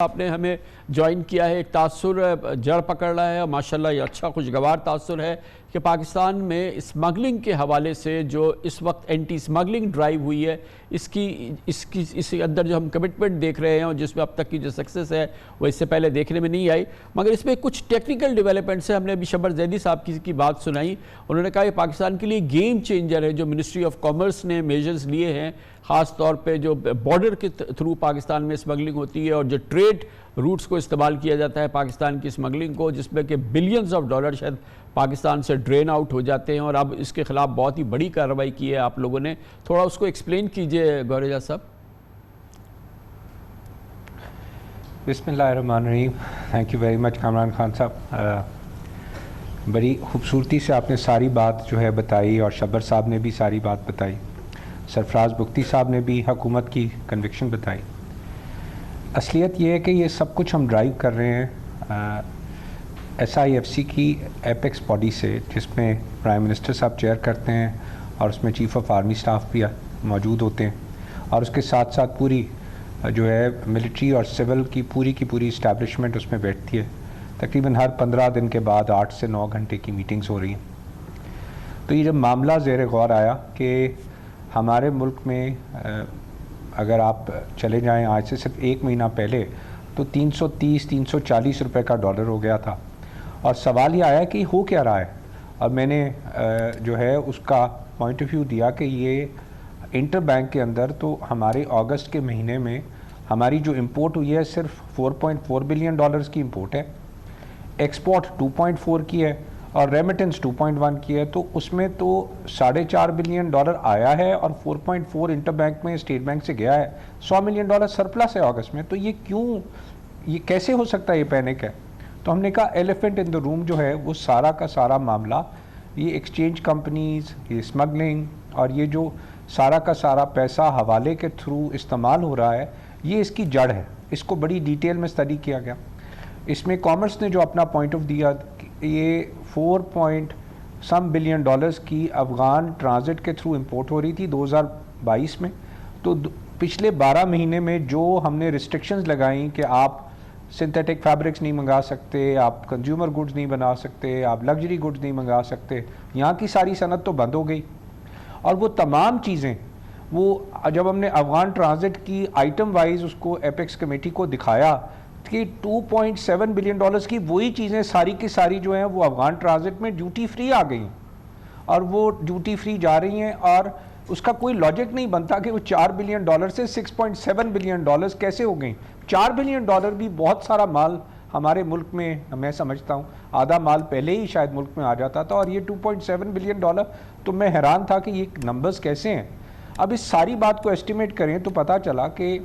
آپ نے ہمیں جوائن کیا ہے، ایک تاثر جڑ پکڑ رہا ہے اور ماشاءاللہ یہ اچھا خوشگوار تاثر ہے کہ پاکستان میں اسمگلنگ کے حوالے سے جو اس وقت اینٹی اسمگلنگ ڈرائیو ہوئی ہے اس کے اندر جو ہم کمٹمنٹ دیکھ رہے ہیں اور جس میں اب تک کی جو سکسس ہے وہ اس سے پہلے دیکھنے میں نہیں آئی، مگر اس میں کچھ ٹیکنیکل ڈیولپمنٹس ہیں۔ ہم نے ابھی شبر زیدی صاحب کی بات سنائی، انہوں نے کہا یہ پاکستان کے لیے گیم چینجر ہے جو منسٹری آف کامرس نے میجرز لیے ہیں، خاص طور پہ جو بارڈر کے تھرو پاکستان میں اسمگلنگ ہوتی ہے اور جو ٹریڈ روٹس کو استعمال کیا جاتا ہے پاکستان کی اسمگلنگ کو، جس میں کہ بلینز آف ڈالر شاید پاکستان سے ڈرین آؤٹ ہو جاتے ہیں، اور اب اس کے خلاف بہت ہی بڑی کارروائی کی ہے آپ لوگوں نے۔ تھوڑا اس کو ایکسپلین کیجئے گوریزا صاحب۔ بسم اللہ الرحمن الرحیم۔ Thank you very much Kamran Khan صاحب، بڑی خوبصورتی سے آپ نے ساری بات جو ہے بتائی اور شبر صاحب نے بھی ساری بات بتائی، سرفراز بگٹی صاحب نے بھی حکومت کی کنوکشن بتائی۔ اصلیت یہ ہے کہ یہ سب کچھ ہم ڈرائیو کر رہے ہیں ایس آئی ایف سی کی ایپیکس باڈی سے، جس میں پرائم منسٹر صاحب چیئر کرتے ہیں اور اس میں چیف آف آرمی سٹاف بھی موجود ہوتے ہیں، اور اس کے ساتھ ساتھ پوری جو ہے ملٹری اور سول کی پوری اسٹیبلشمنٹ اس میں بیٹھتی ہے۔ تقریباً ہر 15 دن کے بعد 8 سے 9 گھنٹے کی میٹنگز ہو رہی ہیں۔ تو یہ جب معاملہ زیر غور آیا کہ ہمارے ملک میں اگر آپ چلے جائیں آج سے صرف 1 مہینہ پہلے تو 330-340 روپے کا ڈالر ہو گیا تھا، اور سوال یہ آیا کہ ہو کیا رہا ہے، اور میں نے جو ہے اس کا پوائنٹ آف ویو دیا کہ یہ انٹر بینک کے اندر تو ہمارے اگست کے مہینے میں ہماری جو امپورٹ ہوئی ہے صرف 4.4 بلین ڈالرز کی امپورٹ ہے، ایکسپورٹ 2.4 کی ہے اور ریمیٹنس 2.1 کی ہے، تو اس میں تو 4.5 بلین ڈالر آیا ہے اور 4.4 انٹر بینک میں اسٹیٹ بینک سے گیا ہے، 100 ملین ڈالر سرپلس ہے اگست میں۔ تو یہ کیسے ہو سکتا ہے؟ یہ پینک ہے۔ تو ہم نے کہا ایلیفنٹ ان دا روم جو ہے وہ سارا کا سارا معاملہ، یہ ایکسچینج کمپنیز، یہ اسمگلنگ اور یہ جو سارا کا سارا پیسہ حوالے کے تھرو استعمال ہو رہا ہے، یہ اس کی جڑ ہے۔ اس کو بڑی ڈیٹیل میں اسٹڈی کیا گیا۔ اس میں کامرس نے جو اپنا پوائنٹ آف دیا، یہ 4 بلین ڈالرز کی افغان ٹرانزٹ کے تھرو امپورٹ ہو رہی تھی 2022 میں۔ تو پچھلے 12 مہینے میں جو ہم نے ریسٹرکشنز لگائیں کہ آپ سنتھیٹک فیبرکس نہیں منگا سکتے، آپ کنزیومر گڈز نہیں بنا سکتے، آپ لگژری گڈز نہیں منگا سکتے، یہاں کی ساری صنعت تو بند ہو گئی۔ اور وہ تمام چیزیں وہ جب ہم نے افغان ٹرانزٹ کی آئٹم وائز اس کو ایپیکس کمیٹی کو دکھایا کہ 2.7 بلین ڈالرز کی وہی چیزیں ساری کی ساری جو ہیں وہ افغان ٹرانزٹ میں ڈیوٹی فری آ گئی ہیں، اور وہ ڈیوٹی فری جا رہی ہیں، اور اس کا کوئی لاجک نہیں بنتا کہ وہ 4 بلین ڈالر سے 6.7 بلین ڈالرز کیسے ہو گئیں۔ 4 بلین ڈالر بھی بہت سارا مال ہمارے ملک میں، میں سمجھتا ہوں آدھا مال پہلے ہی شاید ملک میں آ جاتا تھا، اور یہ 2.7 بلین ڈالر، تو میں حیران تھا کہ یہ نمبرز کیسے ہیں۔ اب اس ساری بات کو ایسٹیمیٹ کریں تو پتہ چلا کہ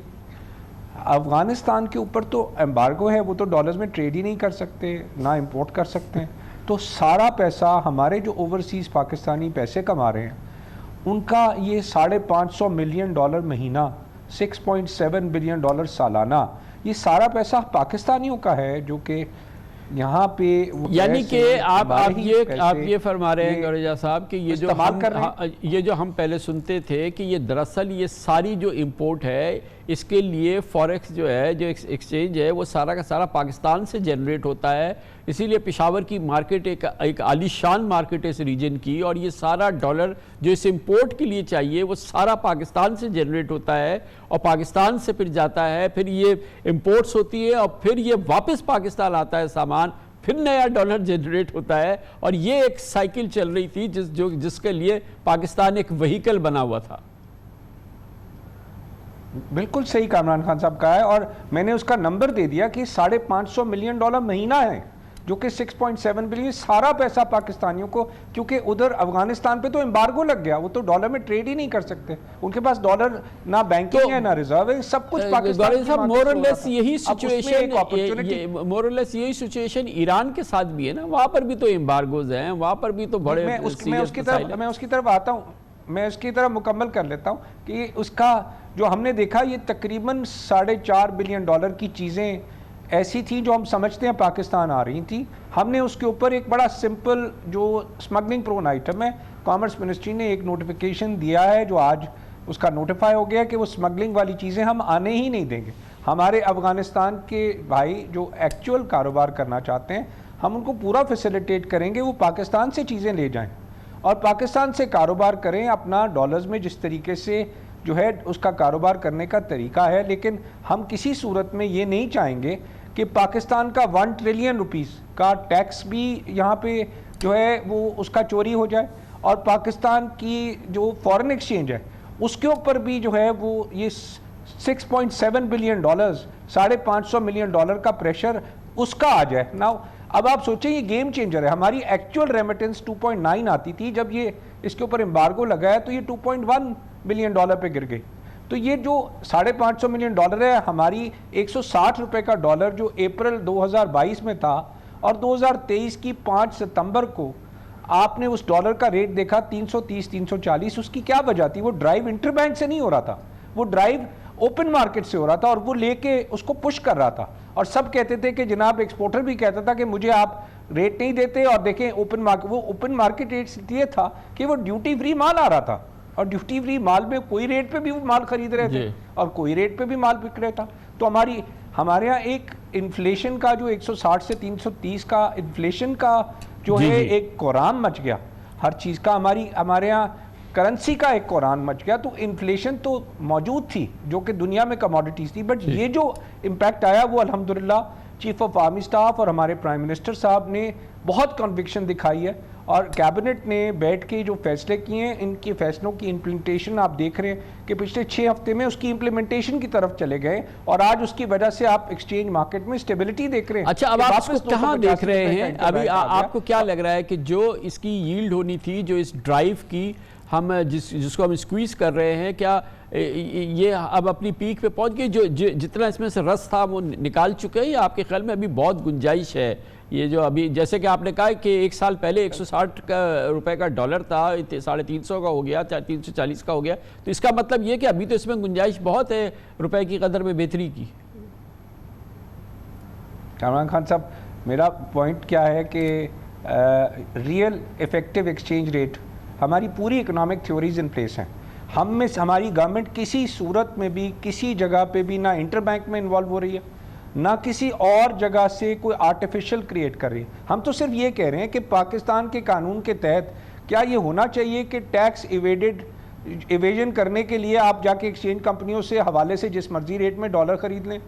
افغانستان کے اوپر تو ایمبارگو ہے، وہ تو ڈالرز میں ٹریڈ ہی نہیں کر سکتے، نہ امپورٹ کر سکتے ہیں۔ تو سارا پیسہ ہمارے جو اوورسیز پاکستانی پیسے کما رہے ہیں ان کا یہ 550 ملین ڈالر مہینہ، 6.7 بلین ڈالر سالانہ، یہ سارا پیسہ پاکستانیوں کا ہے، جو کہ یہاں پہ یعنی کہ آپ یہ فرما رہے ہیں گوریزا صاحب کہ یہ جو ہم پہلے سنتے تھے کہ یہ دراصل یہ ساری جو امپورٹ ہے اس کے لیے فوریکس جو ہے، جو ایکسچینج ہے، وہ سارا کا سارا پاکستان سے جنریٹ ہوتا ہے، اسی لیے پشاور کی مارکیٹ ایک عالی شان مارکیٹ ہے اس ریجن کی، اور یہ سارا ڈالر جو اس امپورٹ کے لیے چاہیے وہ سارا پاکستان سے جنریٹ ہوتا ہے، اور پاکستان سے پھر جاتا ہے، پھر یہ امپورٹس ہوتی ہے، اور پھر یہ واپس پاکستان آتا ہے سامان، پھر نیا ڈالر جنریٹ ہوتا ہے، اور یہ ایک سائیکل چل رہی تھی جس کے لیے پاکستان ایک وہیکل بنا ہوا تھا۔ بالکل صحیح کامران خان صاحب کہا ہے، اور میں نے اس کا نمبر دے دیا کہ 550 ملین ڈالر مہینہ ہے، جو کہ 6.7 بلین، سارا پیسہ پاکستانیوں کو، کیونکہ ادھر افغانستان پہ تو امبارگو لگ گیا، وہ تو ڈالر میں ٹریڈ ہی نہیں کر سکتے، ان کے پاس ڈالر نہ بینکنگ ہے نہ ریزرو ہے، سب کچھ پاکستان کی مور اور لیس یہی سچویشن ایران کے ساتھ بھی ہے نا، وہاں پر بھی تو امبارگوز ہیں، وہاں پر بھی تو بڑے میں اس کی طرف آتا ہوں، میں اس کی طرف مکمل کر لیتا ہوں کہ اس کا جو ہم نے دیکھا یہ تقریباً 4.5 بلین ڈالر کی چیزیں ایسی تھیں جو ہم سمجھتے ہیں پاکستان آ رہی تھیں۔ ہم نے اس کے اوپر ایک بڑا سمپل جو سمگلنگ پرون آئٹم ہے، کامرس منسٹری نے ایک نوٹیفیکیشن دیا ہے جو آج اس کا نوٹیفائی ہو گیا کہ وہ سمگلنگ والی چیزیں ہم آنے ہی نہیں دیں گے۔ ہمارے افغانستان کے بھائی جو ایکچوئل کاروبار کرنا چاہتے ہیں ہم ان کو پورا فیسیلیٹیٹ کریں گے، وہ پاکستان سے چیزیں لے جائیں اور پاکستان سے کاروبار کریں اپنا ڈالرز میں، جس طریقے سے جو ہے اس کا کاروبار کرنے کا طریقہ ہے. لیکن ہم کسی صورت میں یہ نہیں چاہیں گے کہ پاکستان کا 1 ٹریلین روپیز کا ٹیکس بھی یہاں پہ جو ہے وہ اس کا چوری ہو جائے، اور پاکستان کی جو فورن ایکسچینج ہے اس کے اوپر بھی جو ہے وہ یہ 6.7 بلین ڈالرز $550 ملین کا پریشر اس کا آ جائے. ناؤ اب آپ سوچیں یہ گیم چینجر ہے. ہماری ایکچوئل ریمیٹنس 2.9 آتی تھی، جب یہ اس کے اوپر امبارگو لگایا تو یہ 2.1 بلین ڈالر پہ گر گئی. تو یہ جو $550 ملین ہے، ہماری 160 روپے کا ڈالر جو اپریل 2022 میں تھا اور 2023 کی 5 ستمبر کو آپ نے اس ڈالر کا ریٹ دیکھا 330 340. اس کی کیا وجہ تھی؟ وہ ڈرائیو انٹر بینک سے نہیں ہو رہا تھا، وہ ڈرائیو اوپن مارکیٹ سے ہو رہا تھا اور وہ لے کے اس کو پش کر رہا تھا. اور سب کہتے تھے کہ جناب ایکسپورٹر بھی کہتا تھا کہ مجھے آپ ریٹ نہیں دیتے، اور دیکھیں اوپن مارکیٹ، وہ اوپن مارکیٹ ریٹ یہ تھا کہ وہ ڈیوٹی فری مال آ رہا تھا اور ڈیوٹی فری مال میں کوئی ریٹ پہ بھی وہ مال خرید رہے تھے اور کوئی ریٹ پہ بھی مال بک رہا تھا. تو ہمارے یہاں ایک انفلیشن کا جو 160 سے 330 کا انفلیشن کا جو ہے ایک قرآن مچ گیا ہر چیز کا. ہمارے یہاں کرنسی کا ایک قرآن مچ گیا. تو انفلیشن تو موجود تھی جو کہ دنیا میں کموڈیٹیز تھی، بٹ یہ جو امپیکٹ آیا وہ الحمدللہ چیف آف آرمی سٹاف اور ہمارے پرائم منسٹر صاحب نے بہت کنوکشن دکھائی ہے اور کیبنٹ نے بیٹھ کے جو فیصلے کیے ہیں ان کے فیصلوں کی امپلیمنٹیشن آپ دیکھ رہے ہیں کہ پچھلے 6 ہفتے میں اس کی امپلیمنٹیشن کی طرف چلے گئے اور آج اس کی وجہ سے آپ ایکسچینج مارکیٹ میں اسٹیبلٹی دیکھ رہے ہیں. اچھا اب آپ اس کو کہاں دیکھ رہے ہیں؟ ابھی آپ کو کیا لگ رہا ہے کہ جو اس کی ییلڈ ہونی تھی، جو اس ڈرائیو کی ہم جس کو ہم اسکویز کر رہے ہیں، کیا یہ اب اپنی پیک پہ پہنچ گئی؟ جو جتنا اس میں سے رس تھا وہ نکال چکے ہیں، یا آپ کے خیال میں ابھی بہت گنجائش ہے؟ یہ جو ابھی جیسے کہ آپ نے کہا کہ 1 سال پہلے 160 روپے کا ڈالر تھا، 350 کا ہو گیا، 340 کا ہو گیا، تو اس کا مطلب یہ کہ ابھی تو اس میں گنجائش بہت ہے روپے کی قدر میں بہتری کی. کامران خان صاحب، میرا پوائنٹ کیا ہے کہ ریئل ایفیکٹو ایکسچینج ریٹ، ہماری پوری اکنامک تھیوریز ان پلیس ہیں. ہماری گورنمنٹ کسی صورت میں بھی کسی جگہ پہ بھی نہ انٹر بینک میں انوالو ہو رہی ہے، نہ کسی اور جگہ سے کوئی آرٹیفیشل کریٹ کر رہی ہے. ہم تو صرف یہ کہہ رہے ہیں کہ پاکستان کے قانون کے تحت کیا یہ ہونا چاہیے کہ ٹیکس ایویژن کرنے کے لیے آپ جا کے ایکسچینج کمپنیوں سے حوالے سے جس مرضی ریٹ میں ڈالر خرید لیں؟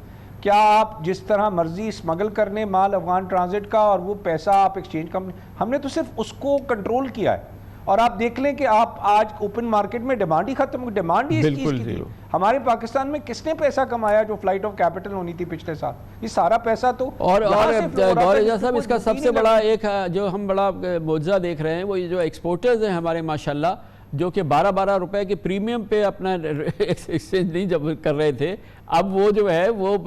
کیا آپ جس طرح مرضی اسمگل کرنے مال افغان ٹرانزٹ کا اور وہ پیسہ آپ ایکسچینج کمپنی، ہم نے تو صرف اس کو کنٹرول کیا ہے. اور آپ دیکھ لیں کہ آپ آج اوپن مارکیٹ میں ڈیمانڈ ہی ختم ہو، ڈیمانڈ ہی اس چیز کی تھی. ہمارے پاکستان میں کس نے پیسہ کمایا جو فلائٹ آف کیپٹل ہونی تھی پچھلے سال؟ یہ سارا پیسہ تو اور گورجا صاحب اس کا سب سے بڑا ایک جو ہم بڑا معجزہ دیکھ رہے ہیں وہ یہ جو ایکسپورٹرز ہیں ہمارے ماشاءاللہ، جو کہ 12 روپے کے پریمیم پہ اپنا ایکسچینج نہیں جب کر رہے تھے، اب وہ جو ہے وہ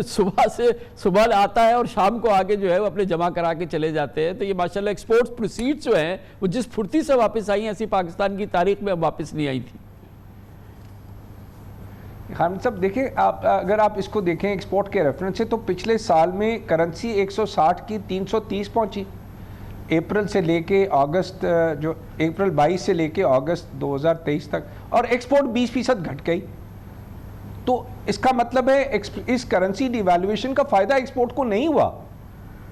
صبح آتا ہے اور شام کو آگے جو ہے وہ اپنے جمع کرا کے چلے جاتے ہیں. تو یہ ماشاءاللہ ایکسپورٹ پروسیڈز جو ہیں وہ جس پھرتی سے واپس آئی ہیں ایسی پاکستان کی تاریخ میں واپس نہیں آئی تھی. ہم سب دیکھیں، اگر آپ اس کو دیکھیں ایکسپورٹ کے ریفرنس سے، تو پچھلے سال میں کرنسی 160 کی 330 پہنچی اپریل سے لے کے اگست، جو اپریل 22 سے لے کے اگست 2023 تک، اور ایکسپورٹ 20% گھٹ گئی. تو اس کا مطلب ہے اس کرنسی ڈی ویلیویشن کا فائدہ ایکسپورٹ کو نہیں ہوا،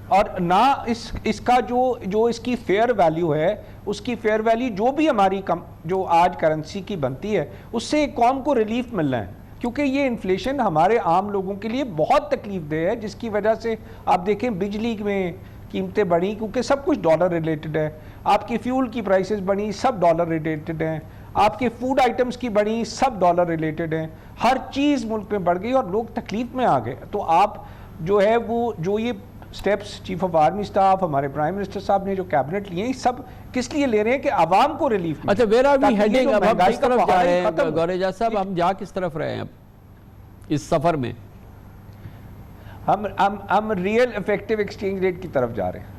اور نہ اس کا جو اس کی فیئر ویلیو ہے، اس کی فیئر ویلیو جو بھی ہماری جو آج کرنسی کی بنتی ہے اس سے قوم کو ریلیف مل رہا ہے. کیونکہ یہ انفلیشن ہمارے عام لوگوں کے لیے بہت تکلیف دہ ہے، جس کی وجہ سے آپ دیکھیں بجلی میں قیمتیں بڑھی کیونکہ سب کچھ ڈالر ریلیٹڈ ہے، آپ کی فیول کی پرائسز بڑھی سب ڈالر ریلیٹڈ ہیں، آپ کے فوڈ آئٹمز کی بڑھی سب ڈالر ریلیٹڈ ہیں، ہر چیز ملک میں بڑھ گئی اور لوگ تکلیف میں آ گئے. تو آپ جو ہے وہ جو یہ steps chief of army staff, ہمارے پرائم منسٹر صاحب نے جو کیبنٹ لیے ہیں، سب کس لیے لے رہے ہیں کہ عوام کو ریلیف ملے. اچھا ویئر آر وی ہیڈنگ؟ اب ہم کس طرف جا رہے ہیں گورجا صاحب؟ ہم جا کس طرف رہے ہیں اب اس سفر میں؟ ہم ریئل ایفیکٹو ایکسچینج ریٹ کی طرف جا رہے ہیں.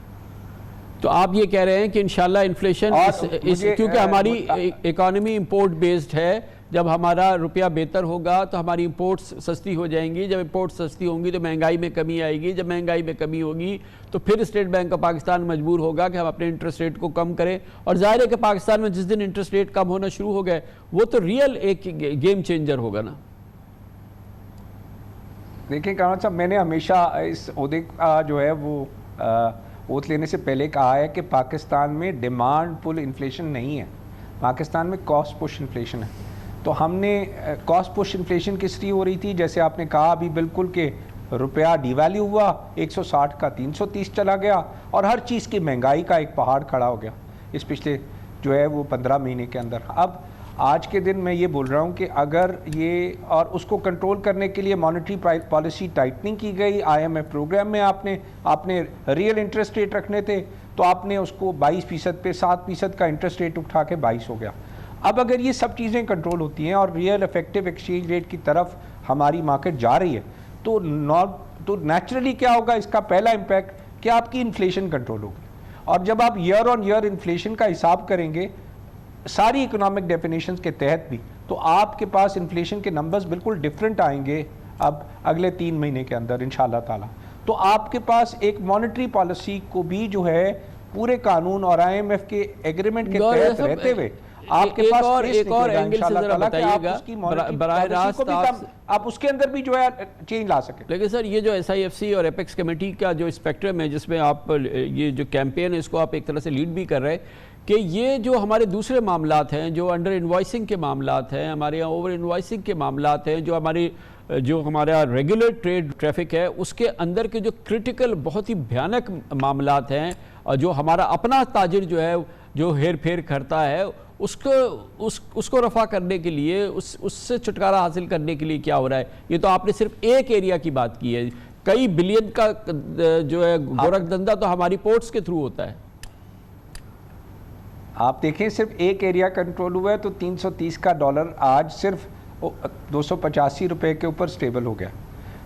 تو آپ یہ کہہ رہے ہیں کہ انشاءاللہ انفلیشن کیونکہ ہماری اکانومی امپورٹ بیسڈ ہے، جب ہمارا روپیہ بہتر ہوگا تو ہماری امپورٹس سستی ہو جائیں گی، جب امپورٹس سستی ہوں گی تو مہنگائی میں کمی آئے گی، جب مہنگائی میں کمی ہوگی تو پھر اسٹیٹ بینک آف پاکستان مجبور ہوگا کہ ہم اپنے انٹرسٹ ریٹ کو کم کریں. اور ظاہر ہے کہ پاکستان میں جس دن انٹرسٹ ریٹ کم ہونا شروع ہو گئے وہ تو ریئل ایک گیم چینجر ہوگا نا. دیکھیں کامران صاحب، میں نے ہمیشہ اس عہدے کا جو ہے وہ اوت لینے سے پہلے کہا ہے کہ پاکستان میں ڈیمانڈ پل انفلیشن نہیں ہے، پاکستان میں کاسٹ پش انفلیشن ہے. تو ہم نے کاسٹ پش انفلیشن کس لیے ہو رہی تھی؟ جیسے آپ نے کہا ابھی بالکل کہ روپیہ ڈی ویلیو ہوا، 160 کا 330 چلا گیا، اور ہر چیز کی مہنگائی کا ایک پہاڑ کھڑا ہو گیا اس پچھلے جو ہے وہ 15 مہینے کے اندر. اب آج کے دن میں یہ بول رہا ہوں کہ اگر یہ، اور اس کو کنٹرول کرنے کے لیے مانیٹری پالیسی ٹائٹننگ کی گئی. IMF پروگرام میں آپ نے ریئل انٹرسٹ ریٹ رکھنے تھے تو آپ نے اس کو 22% پہ 7% کا انٹرسٹ ریٹ اٹھا کے 22 ہو گیا. اب اگر یہ سب چیزیں کنٹرول ہوتی ہیں اور ریئل افیکٹو ایکسچینج ریٹ کی طرف ہماری مارکیٹ جا رہی ہے تو نیچرلی کیا ہوگا؟ اس کا پہلا امپیکٹ کہ آپ کی انفلیشن کنٹرول ہوگی. اور جب آپ ایئر آن ایئر انفلیشن کا حساب کریں گے ساری اکنامک ڈیفینیشنز کے تحت بھی، تو آپ کے پاس انفلیشن کے نمبرز بالکل ڈیفرنٹ آئیں گے اب اگلے 3 مہینے کے اندر انشاءاللہ تعالی. تو آپ کے پاس ایک مانیٹری پالیسی کو بھی جو ہے پورے قانون اور IMF کے ایگریمنٹ کے تحت رہتے ہوئے آپ کے پاس ایک اور اینگل سے ذرا بتائیے گا براہ راست آپ اس کے اندر بھی جو ہے چینج لا سکیں. لیکن سر یہ جو SIFC اور ایپیکس کمیٹی کا جو اسپیکٹرم ہے جس میں آپ یہ جو کیمپین ہے اس کو آپ ایک طرح سے لیڈ بھی کر رہے ہیں کہ یہ جو ہمارے دوسرے معاملات ہیں، جو انڈر انوائسنگ کے معاملات ہیں، ہمارے یہاں اوور انوائسنگ کے معاملات ہیں، جو ہمارا ریگولر ٹریڈ ٹریفک ہے، اس کے اندر کے جو کرٹیکل بہت ہی بھیانک معاملات ہیں، جو ہمارا اپنا تاجر جو ہے جو ہیر پھیر کرتا ہے اس کو رفع کرنے کے لیے، اس سے چھٹکارا حاصل کرنے کے لیے کیا ہو رہا ہے؟ یہ تو آپ نے صرف ایک ایریا کی بات کی ہے، کئی بلین کا جو ہے گورکھ دھندا تو ہماری پورٹس کے تھرو ہوتا ہے. آپ دیکھیں صرف ایک ایریا کنٹرول ہوا ہے تو 330 کا ڈالر آج صرف 285 روپے کے اوپر سٹیبل ہو گیا.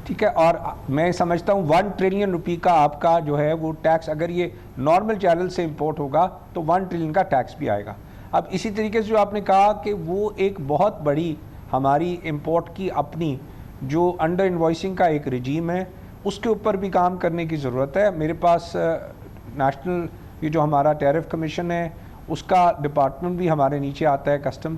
ٹھیک ہے، اور میں سمجھتا ہوں 1 ٹریلین روپی کا آپ کا جو ہے وہ ٹیکس، اگر یہ نارمل چینل سے امپورٹ ہوگا تو 1 ٹریلین کا ٹیکس بھی آئے گا. اب اسی طریقے سے جو آپ نے کہا کہ وہ ایک بہت بڑی ہماری امپورٹ کی اپنی جو انڈر انوائسنگ کا ایک رجیم ہے، اس کے اوپر بھی کام کرنے کی ضرورت ہے. میرے پاس نیشنل یہ جو ہمارا ٹیرف کمیشن ہے اس کا ڈپارٹمنٹ بھی ہمارے نیچے آتا ہے، کسٹم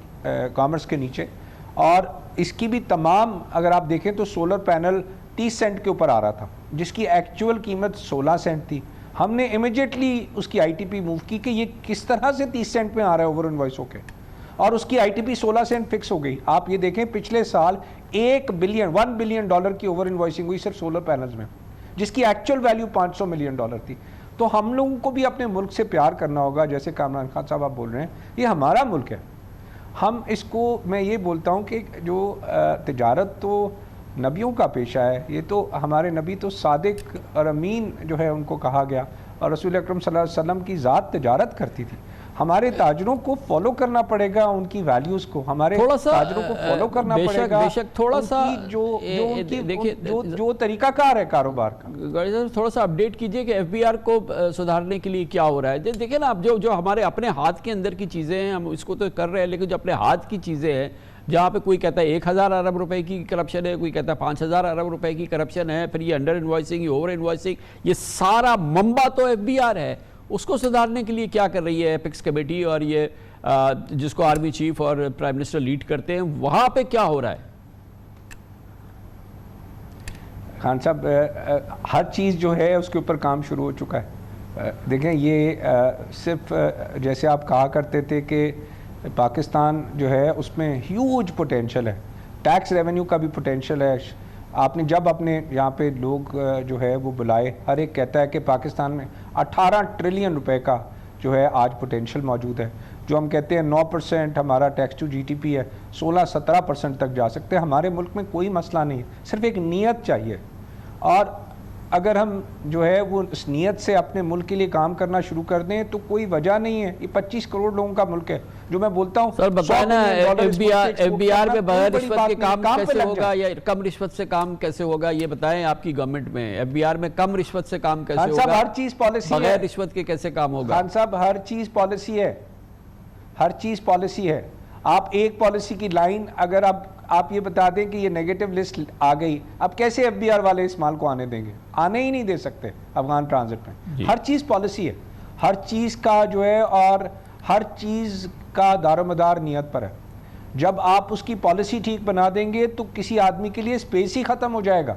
کامرس کے نیچے، اور اس کی بھی تمام اگر آپ دیکھیں تو سولر پینل 30 سینٹ کے اوپر آ رہا تھا جس کی ایکچول قیمت 16 سینٹ تھی. ہم نے امیجیٹلی اس کی ITP موو کی کہ یہ کس طرح سے 30 سینٹ میں آ رہا ہے اوور انوائس ہو کے، اور اس کی ITP 16 سینٹ فکس ہو گئی. آپ یہ دیکھیں پچھلے سال 1 بلین ڈالر کی اوور انوائسنگ ہوئی صرف سولر پینلز میں، جس کی ایکچول ویلیو 500 ملین ڈالر تھی. تو ہم لوگوں کو بھی اپنے ملک سے پیار کرنا ہوگا، جیسے کامران خان صاحب آپ بول رہے ہیں یہ ہمارا ملک ہے. ہم اس کو، میں یہ بولتا ہوں کہ جو تجارت تو نبیوں کا پیشہ ہے، یہ تو ہمارے نبی تو صادق اور امین جو ہے ان کو کہا گیا، اور رسول اکرم صلی اللہ علیہ وسلم کی ذات تجارت کرتی تھی. ہمارے تاجروں کو فالو کرنا پڑے گا ان کی ویلیوز کو، ہمارے تاجروں کو فالو کرنا پڑے گا تھوڑا سا جو طریقہ کار ہے کاروبار کا. تھوڑا سا اپڈیٹ کیجئے کہ FBR کو سدھارنے کے لیے کیا ہو رہا ہے. دیکھیں نا، اب جو ہمارے اپنے ہاتھ کے اندر کی چیزیں ہیں ہم اس کو تو کر رہے ہیں، لیکن جو اپنے ہاتھ کی چیزیں ہیں جہاں پہ کوئی کہتا ہے 1000 ارب روپے کی کرپشن ہے، کوئی کہتا ہے 5000 ارب روپے کی کرپشن ہے، پھر یہ انڈر انوائسنگ، یہ اوور انوائسنگ، یہ سارا منبع تو FBR ہے. اس کو سدھارنے کے لیے کیا کر رہی ہے ایپیکس کمیٹی، اور یہ جس کو آرمی چیف اور پرائم منسٹر لیڈ کرتے ہیں، وہاں پہ کیا ہو رہا ہے؟ خان صاحب ہر چیز جو ہے اس کے اوپر کام شروع ہو چکا ہے. دیکھیں یہ صرف جیسے آپ کہا کرتے تھے کہ پاکستان جو ہے اس میں ہیوج پوٹینشل ہے، ٹیکس ریونیو کا بھی پوٹینشل ہے. آپ نے جب اپنے یہاں پہ لوگ جو ہے وہ بلائے، ہر ایک کہتا ہے کہ پاکستان میں 18 ٹریلین روپے کا جو ہے آج پوٹینشل موجود ہے. جو ہم کہتے ہیں 9% ہمارا ٹیکس ٹو GDP ہے، 16-17% تک جا سکتے ہیں. ہمارے ملک میں کوئی مسئلہ نہیں ہے، صرف ایک نیت چاہیے. اور اگر ہم جو ہے وہ اس نیت سے اپنے ملک کے لیے کام کرنا شروع کر دیں تو کوئی وجہ نہیں ہے. یہ 25 کروڑ لوگوں کا ملک ہے. جو میں بولتا ہوں سر بتائیں FBR میں بغیر رشوت کے کام کیسے ہوگا یا کم رشوت سے کام کیسے ہوگا، یہ بتائیں. آپ کی گورنمنٹ میں FBR میں کم رشوت سے کام کیسے ہوگا؟ ہر چیز پالیسی ہے، بغیر رشوت کے کیسے کام ہوگا؟ خان صاحب ہر چیز پالیسی ہے، ہر چیز پالیسی ہے. آپ ایک پالیسی کی لائن اگر آپ یہ بتا دیں کہ یہ نیگیٹو لسٹ آ گئی، اب کیسے FBR والے اس مال کو آنے دیں گے؟ آنے ہی نہیں دے سکتے افغان ٹرانزٹ میں. ہر چیز پالیسی ہے، ہر چیز کا جو ہے، اور ہر چیز کا دار و مدار نیت پر ہے. جب آپ اس کی پالیسی ٹھیک بنا دیں گے تو کسی آدمی کے لیے اسپیس ہی ختم ہو جائے گا.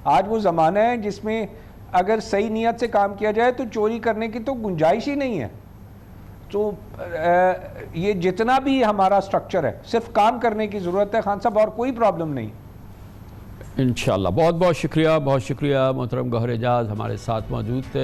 آج وہ زمانہ ہے جس میں اگر صحیح نیت سے کام کیا جائے تو چوری کرنے کی تو گنجائش ہی نہیں ہے. تو یہ جتنا بھی ہمارا سٹرکچر ہے صرف کام کرنے کی ضرورت ہے خان صاحب, اور کوئی پرابلم نہیں. انشاءاللہ. بہت بہت شکریہ محترم گوہر اعجاز ہمارے ساتھ موجود تھے.